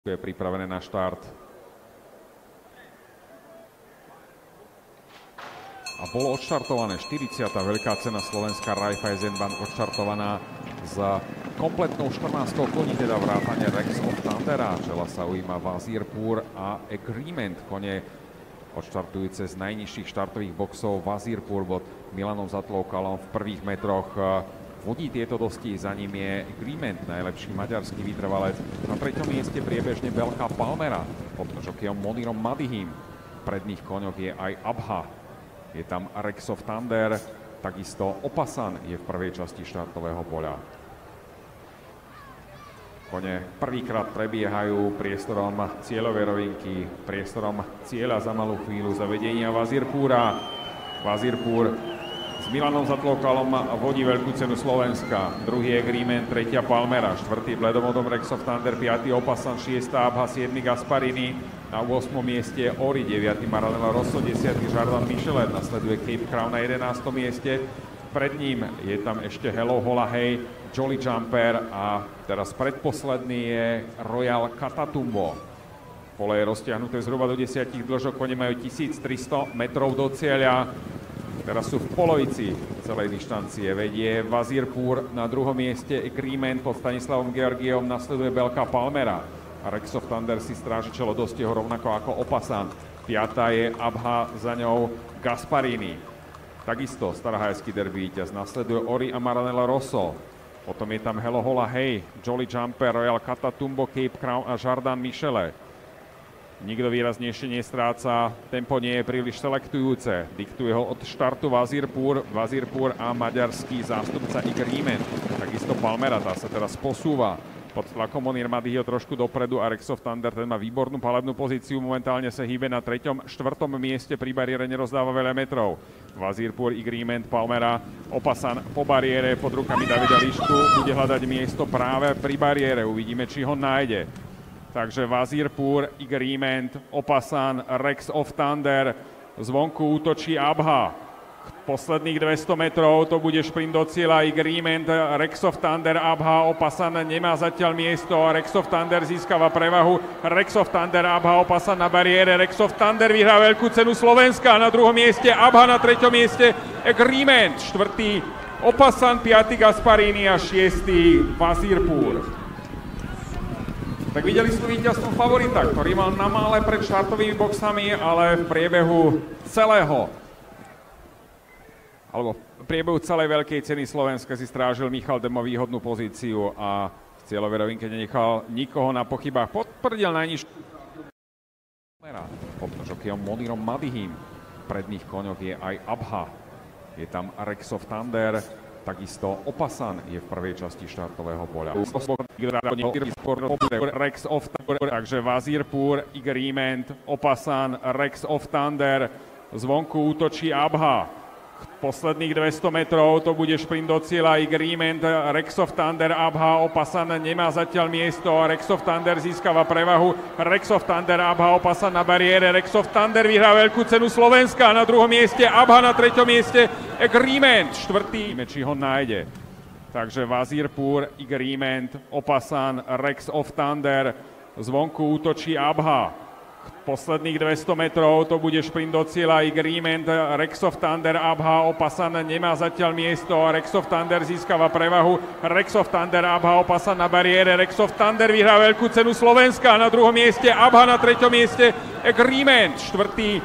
Je pripravené na štart. A bolo odštartované 40. veľká cena Slovenská Raiffeisenbank odštartovaná s kompletnou 14 koní, teda vrátane Rex of Thundera. Čela sa ujíma Vazirpur a Agreement, kone odštartujúce z najnižších štartových boxov. Vazirpur pod Milanom Zatloukalom v prvých metroch vodí tieto dosti, za ním je Agreement, najlepší maďarský vytrvalec. Na treťom mieste priebežne Belka Palmera pod žokejom Monirom Madihim. V predných koňoch je aj Abha. Je tam Rex of Thunder, takisto Opasan je v prvej časti štartového poľa. Kone prvýkrát prebiehajú priestorom cieľovej rovinky, priestorom cieľa za malú chvíľu zavedenia Vazirpúra. Vazirpúr s Milanom Zatloukalom vodí veľkú cenu Slovenska. Druhý Agreement, tretia Palmera, štvrtý bledomodom Rex of Thunder, piatý Opasan, šiestá Abha, siedmy Gasparini. Na 8. mieste je Ori, 9. Maranello Rosso, 10. Jordan Michelet, nasleduje Cape Crown na 11. mieste. Pred ním je tam ešte Hello Hola Hey, Jolly Jumper a teraz predposledný je Royal Catatumbo. Pole je roztiahnuté zhruba do 10 dĺžok, kone majú 1300 metrov do cieľa. Teraz sú v polovici celej dištancie. Vedie Vazirpur, na druhom mieste Agreement pod Stanislavom Georgievom, nasleduje Belka Palmera. A Rex of Thunder si stráži čelo dostiho rovnako ako Opasan. Piatá je Abha, za ňou Gasparini. Takisto starahajský derby víťaz, nasleduje Ori a Maranello Rosso. Potom je tam Hello Hola Hey, Jolly Jumper, Royal Catatumbo, Cape Crown a Jordan Michelet. Nikto výraznejšie nestráca, tempo nie je príliš selektujúce. Diktuje ho od štartu Vazirpur a maďarský zástupca Agreement. Takisto Palmera, tá sa teraz posúva. Pod tlakom Monir Madih trošku dopredu a Rex of Thunder, ten má výbornú palebnú pozíciu, momentálne sa hýbe na 3., 4. mieste, pri bariére nerozdáva veľa metrov. Vazirpur, Agreement, Palmera, Opasan po bariére, pod rukami Davida Lišku, bude hľadať miesto práve pri bariére, uvidíme, či ho nájde. Takže Vazirpur, Agreement, Opasan, Rex of Thunder, zvonku útočí Abha. Posledných 200 metrov, to bude šprint do cieľa. Agreement, Rex of Thunder, Abha, Opasan nemá zatiaľ miesto, Rex of Thunder získava prevahu. Rex of Thunder, Abha, Opasan na bariére, Rex of Thunder vyhrá veľkú cenu Slovenska, na druhom mieste Abha, na treťom mieste Agreement, štvrtý Opasan, piatý Gasparini a šiestý Vazirpur. Tak videli sme víťazstvo favorita, ktorý mal na mále pred štartovými boxami, ale v priebehu celej veľkej ceny Slovenska si strážil Michal Demo výhodnú pozíciu a v cieľovej rovinke nenechal nikoho na pochybách. Potvrdil najnižšiu pod žokejom Monirom Madihim. V predných koňoch je aj Abha. Je tam Rex of Thunder, takisto Opasan je v prvej časti štartového poľa. Rex of Thunder, takže Vazirpur, Agreement, Opasan, Rex of Thunder, zvonku útočí Abha. Posledných 200 metrov, to bude šprint do cieľa. Agreement, Rex of Thunder, Abha, Opasan nemá zatiaľ miesto, Rex of Thunder získava prevahu. Rex of Thunder, Abha, Opasan na bariére, Rex of Thunder vyhrá veľkú cenu Slovenska, na druhom mieste Abha, na treťom mieste Agreement, štvrtý, či ho nájde. Takže Vazirpur, Agreement, Opasan, Rex of Thunder, zvonku útočí Abha. Posledných 200 metrov, to bude šprint do cieľa. Agreement, Rex of Thunder, Abha, Opasan nemá zatiaľ miesto, Rex of Thunder získava prevahu. Rex of Thunder, Abha, Opasan na bariére, Rex of Thunder vyhrá veľkú cenu Slovenska, na druhom mieste Abha, na treťom mieste Agreement, štvrtý